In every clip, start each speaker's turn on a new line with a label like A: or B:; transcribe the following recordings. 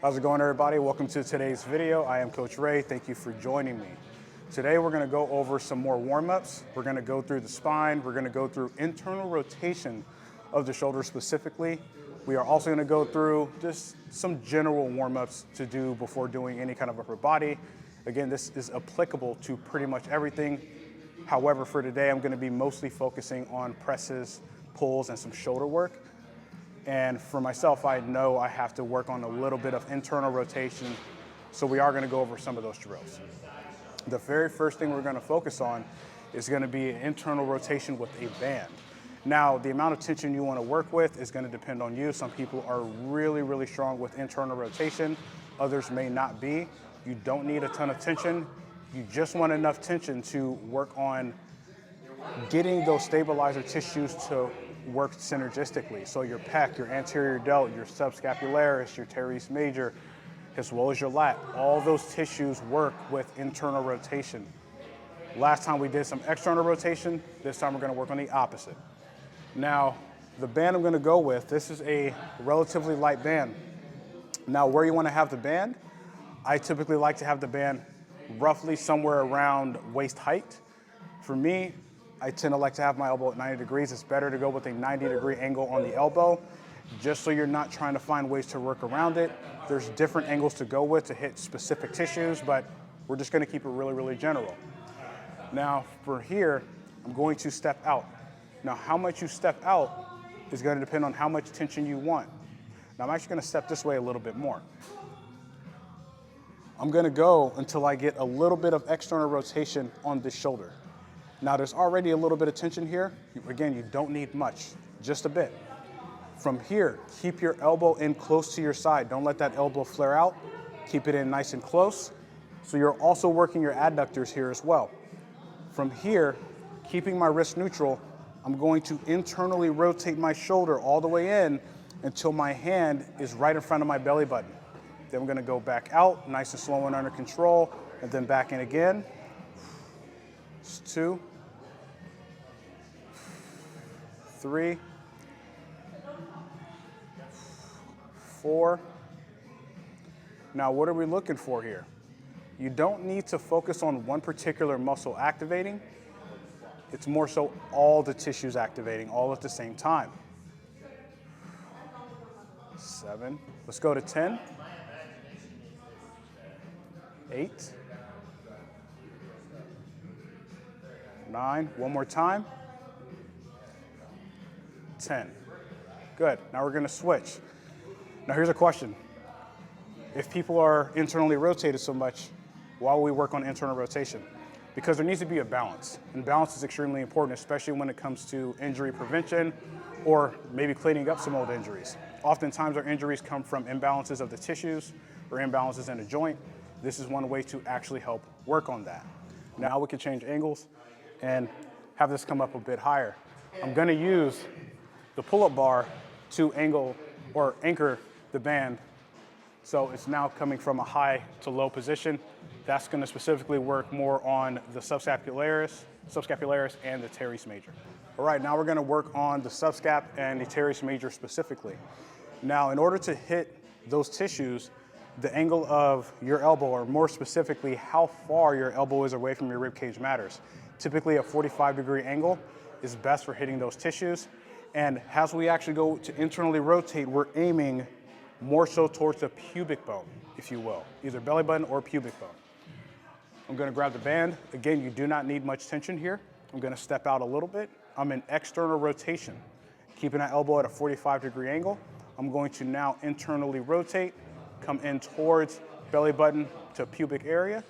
A: How's it going, everybody? Welcome to today's video. I am Coach Ray. Thank you for joining me. Today we're going to go over some more warm-ups. We're going to go through the spine. We're going to go through internal rotation of the shoulder specifically. We are also going to go through just some general warm-ups to do before doing any kind of upper body. Again, this is applicable to pretty much everything. However, for today, I'm going to be mostly focusing on presses, pulls, and some shoulder work. And for myself, I know I have to work on a little bit of internal rotation, so we are going to go over some of those drills. The very first thing we're going to focus on is going to be an internal rotation with a band. Now, the amount of tension you want to work with is going to depend on you. Some people are really, really strong with internal rotation. Others may not be. You don't need a ton of tension. You just want enough tension to work on getting those stabilizer tissues to work synergistically. So your pec, your anterior delt, your subscapularis, your teres major, as well as your lat, all those tissues work with internal rotation. Last time we did some external rotation. This time we're going to work on the opposite. Now, the band I'm going to go with, this is a relatively light band. Now, where you want to have the band, I typically like to have the band roughly somewhere around waist height. For me, I tend to like to have my elbow at 90 degrees. It's better to go with a 90-degree angle on the elbow, just so you're not trying to find ways to work around it. There's different angles to go with to hit specific tissues, but we're just going to keep it really, really general. Now, for here, I'm going to step out. Now, how much you step out is going to depend on how much tension you want. Now, I'm actually going to step this way a little bit more. I'm going to go until I get a little bit of external rotation on this shoulder. Now, there's already a little bit of tension here. Again, you don't need much, just a bit. From here, keep your elbow in close to your side. Don't let that elbow flare out. Keep it in nice and close. So you're also working your adductors here as well. From here, keeping my wrist neutral, I'm going to internally rotate my shoulder all the way in until my hand is right in front of my belly button. Then I'm going to go back out, nice and slow and under control, and then back in again. 2, 3, 4. Now, what are we looking for here? You don't need to focus on one particular muscle activating. It's more so all the tissues activating all at the same time. 7. Let's go to 10. 8. 9. One more time. 10. Good. Now we're going to switch. Now here's a question. If people are internally rotated so much, why will we work on internal rotation? Because there needs to be a balance. And balance is extremely important, especially when it comes to injury prevention or maybe cleaning up some old injuries. Oftentimes our injuries come from imbalances of the tissues or imbalances in a joint. This is one way to actually help work on that. Now we can change angles and have this come up a bit higher. I'm going to use the pull-up bar to anchor the band. So it's now coming from a high to low position. That's going to specifically work more on the subscapularis and the teres major. All right, now we're going to work on the subscap and the teres major specifically. Now, in order to hit those tissues, the angle of your elbow, or more specifically, how far your elbow is away from your rib cage matters. Typically, a 45-degree angle is best for hitting those tissues. And as we actually go to internally rotate, we're aiming more so towards the pubic bone, if you will, either belly button or pubic bone. I'm going to grab the band. Again, you do not need much tension here. I'm going to step out a little bit. I'm in external rotation, keeping that elbow at a 45-degree angle. I'm going to now internally rotate, come in towards belly button to pubic area,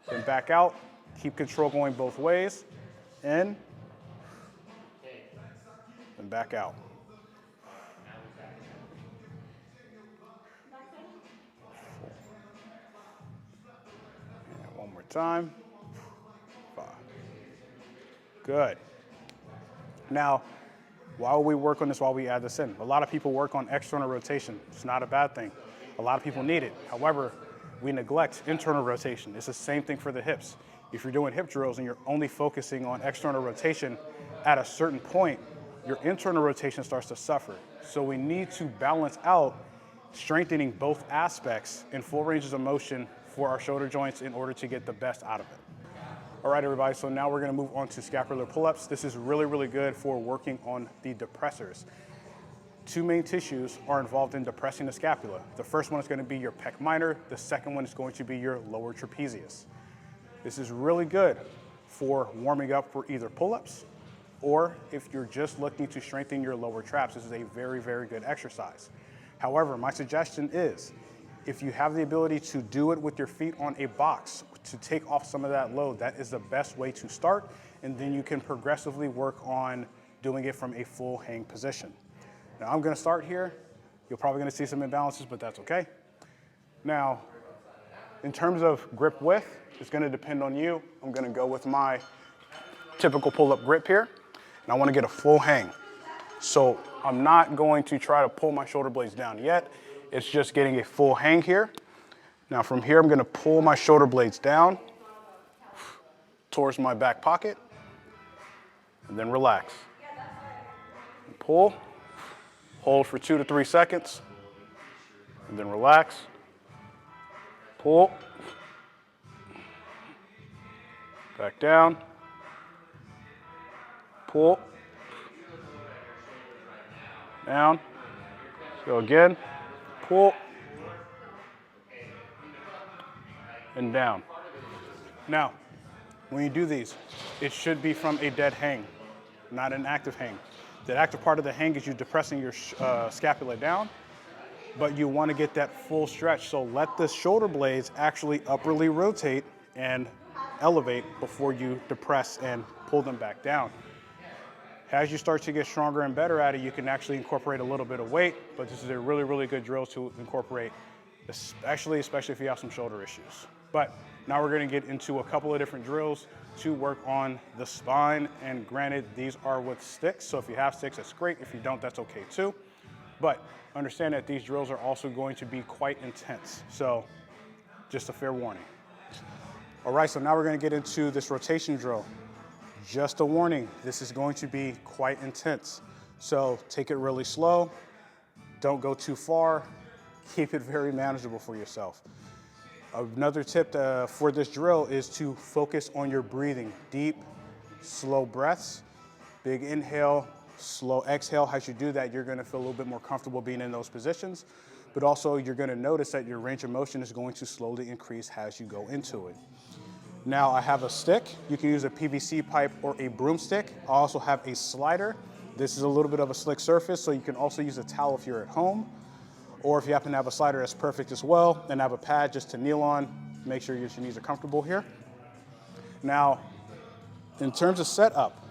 A: then back out. Keep control going both ways. In, and back out. 4. And one more time. 5. Good. Now, while we work on this, while we add this in, a lot of people work on external rotation. It's not a bad thing. A lot of people need it. However, we neglect internal rotation. It's the same thing for the hips. If you're doing hip drills and you're only focusing on external rotation, at a certain point, your internal rotation starts to suffer. So we need to balance out strengthening both aspects in full ranges of motion for our shoulder joints in order to get the best out of it. All right, everybody, so now we're gonna move on to scapular pull-ups. This is really, really good for working on the depressors. Two main tissues are involved in depressing the scapula. The first one is gonna be your pec minor. The second one is going to be your lower trapezius. This is really good for warming up for either pull-ups, or if you're just looking to strengthen your lower traps, this is a very, very good exercise. However, my suggestion is, if you have the ability to do it with your feet on a box to take off some of that load, that is the best way to start, and then you can progressively work on doing it from a full hang position. Now I'm gonna start here. You're probably gonna see some imbalances, but that's okay. Now, in terms of grip width, it's gonna depend on you. I'm gonna go with my typical pull-up grip here, and I wanna get a full hang. So I'm not going to try to pull my shoulder blades down yet. It's just getting a full hang here. Now from here, I'm gonna pull my shoulder blades down towards my back pocket, and then relax. Pull, hold for 2 to 3 seconds, and then relax. Pull, back down, pull, down, go again, pull, and down. Now, when you do these, it should be from a dead hang, not an active hang. The active part of the hang is you depressing your scapula down, but you want to get that full stretch. So let the shoulder blades actually upwardly rotate and elevate before you depress and pull them back down. As you start to get stronger and better at it, you can actually incorporate a little bit of weight, but this is a really, really good drill to incorporate, especially if you have some shoulder issues. But now we're gonna get into a couple of different drills to work on the spine. And granted, these are with sticks. So if you have sticks, that's great. If you don't, that's okay too. But understand that these drills are also going to be quite intense. So just a fair warning. All right, so now we're gonna get into this rotation drill. Just a warning, this is going to be quite intense. So take it really slow. Don't go too far. Keep it very manageable for yourself. Another tip for this drill is to focus on your breathing. Deep, slow breaths, big inhale, slow exhale. As you do that, you're gonna feel a little bit more comfortable being in those positions, but also you're gonna notice that your range of motion is going to slowly increase as you go into it. Now I have a stick. You can use a PVC pipe or a broomstick. I also have a slider. This is a little bit of a slick surface, so you can also use a towel if you're at home. Or if you happen to have a slider, that's perfect as well. And have a pad just to kneel on. Make sure your knees are comfortable here. Now, in terms of setup,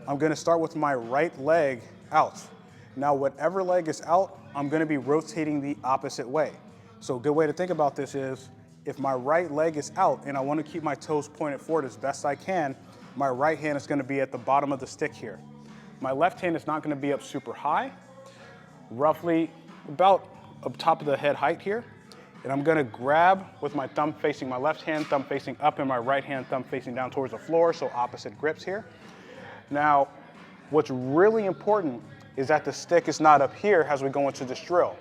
A: I'm gonna start with my right leg out. Now, whatever leg is out, I'm gonna be rotating the opposite way. So a good way to think about this is, if my right leg is out and I wanna keep my toes pointed forward as best I can, my right hand is gonna be at the bottom of the stick here. My left hand is not gonna be up super high, roughly about up top of the head height here. And I'm gonna grab with my thumb facing my left hand, thumb facing up, and my right hand, thumb facing down towards the floor, so opposite grips here. Now, what's really important is that the stick is not up here as we go into this drill.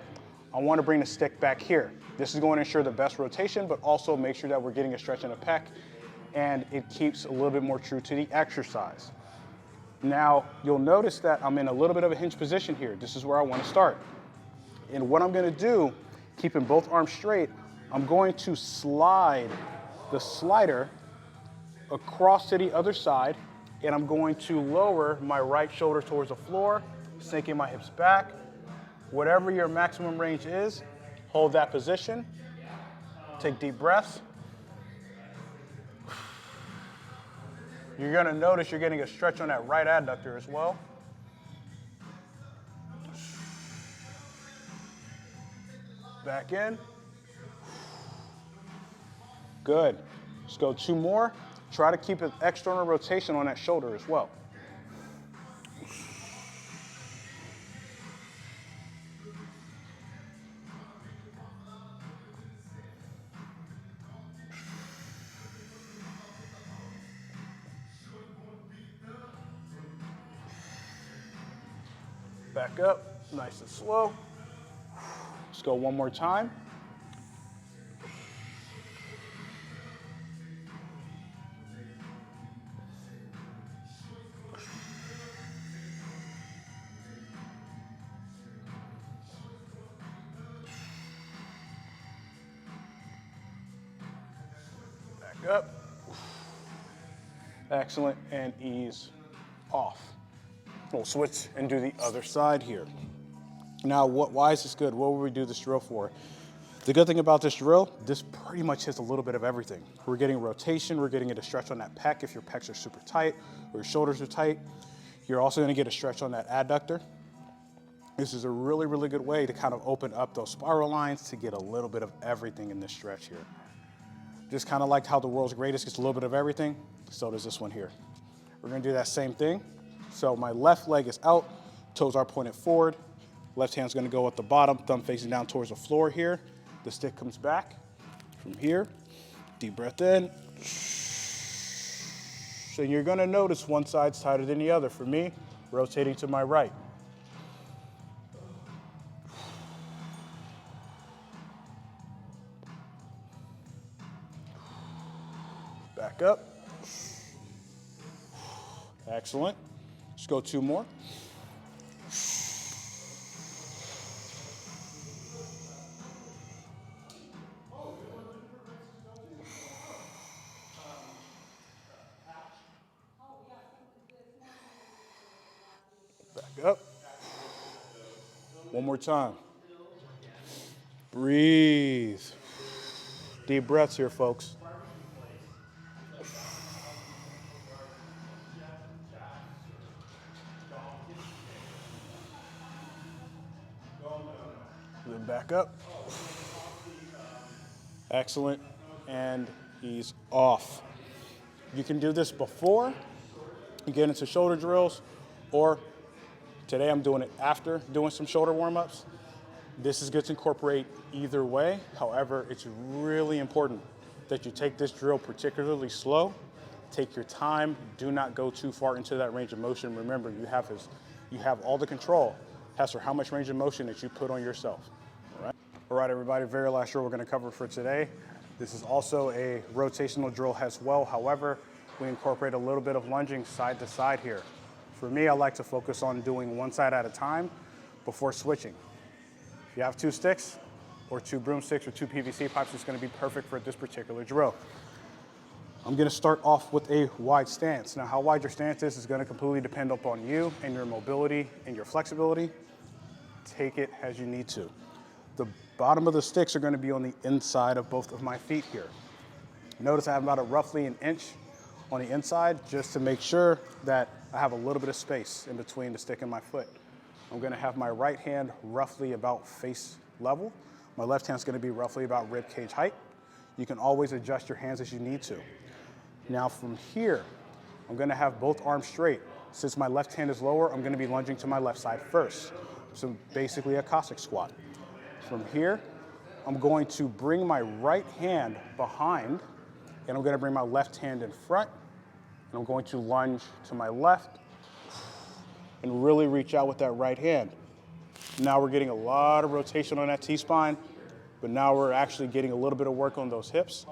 A: I wanna bring the stick back here. This is going to ensure the best rotation, but also make sure that we're getting a stretch in the pec, and it keeps a little bit more true to the exercise. Now, you'll notice that I'm in a little bit of a hinge position here. This is where I wanna start. And what I'm gonna do, keeping both arms straight, I'm going to slide the slider across to the other side, and I'm going to lower my right shoulder towards the floor, sinking my hips back. Whatever your maximum range is, hold that position. Take deep breaths. You're gonna notice you're getting a stretch on that right adductor as well. Back in. Good. Let's go 2 more. Try to keep an external rotation on that shoulder as well. Back up, nice and slow. Let's go one more time. Back up. Excellent, and ease off. We'll switch and do the other side here. Now, why is this good? What would we do this drill for? The good thing about this drill, this pretty much hits a little bit of everything. We're getting rotation, we're getting a stretch on that pec if your pecs are super tight or your shoulders are tight. You're also gonna get a stretch on that adductor. This is a really, really good way to kind of open up those spiral lines to get a little bit of everything in this stretch here. Just kind of like how the world's greatest gets a little bit of everything, so does this one here. We're gonna do that same thing. So my left leg is out, toes are pointed forward. Left hand's gonna go at the bottom, thumb facing down towards the floor here. The stick comes back from here. Deep breath in. And you're gonna notice one side's tighter than the other. For me, rotating to my right. Back up. Excellent. Let's go two more. Back up. One more time. Breathe. Deep breaths here, folks. Then back up. Excellent. And ease off. You can do this before you get into shoulder drills, or today I'm doing it after doing some shoulder warm-ups. This is good to incorporate either way. However, it's really important that you take this drill particularly slow. Take your time. Do not go too far into that range of motion. Remember, you have all the control as for how much range of motion that you put on yourself. All right, everybody, very last drill we're gonna cover for today. This is also a rotational drill as well. However, we incorporate a little bit of lunging side to side here. For me, I like to focus on doing one side at a time before switching. If you have two sticks or two broomsticks or two PVC pipes, it's gonna be perfect for this particular drill. I'm gonna start off with a wide stance. Now, how wide your stance is gonna completely depend upon you and your mobility and your flexibility. Take it as you need to. The bottom of the sticks are gonna be on the inside of both of my feet here. Notice I have about roughly an inch on the inside just to make sure that I have a little bit of space in between the stick and my foot. I'm gonna have my right hand roughly about face level. My left hand's gonna be roughly about rib cage height. You can always adjust your hands as you need to. Now from here, I'm gonna have both arms straight. Since my left hand is lower, I'm gonna be lunging to my left side first. So basically a Cossack squat. From here, I'm going to bring my right hand behind, and I'm gonna bring my left hand in front, and I'm going to lunge to my left and really reach out with that right hand. Now we're getting a lot of rotation on that T-spine, but now we're actually getting a little bit of work on those hips.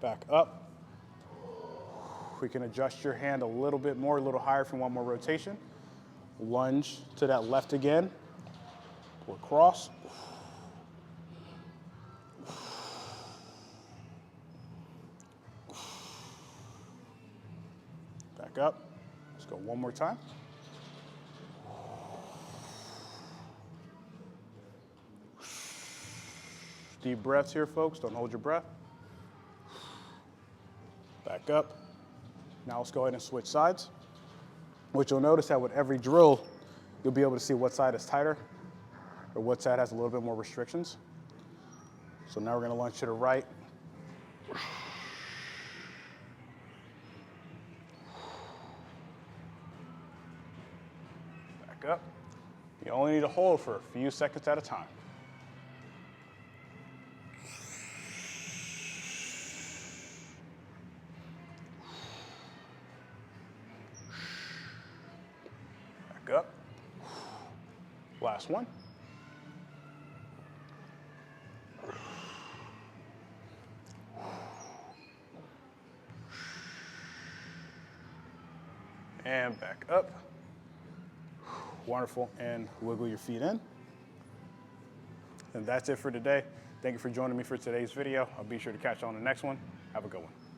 A: Back up. We can adjust your hand a little bit more, a little higher for one more rotation. Lunge to that left again. Pull across. Back up. Let's go one more time. Deep breaths here, folks. Don't hold your breath. Back up. Now let's go ahead and switch sides. What you'll notice that with every drill, you'll be able to see what side is tighter or what side has a little bit more restrictions. So now we're gonna lunge to the right. Back up. You only need to hold for a few seconds at a time. Back up. Last one. and back up. Wonderful, and wiggle your feet in. And that's it for today. Thank you for joining me for today's video. I'll be sure to catch you on the next one. Have a good one.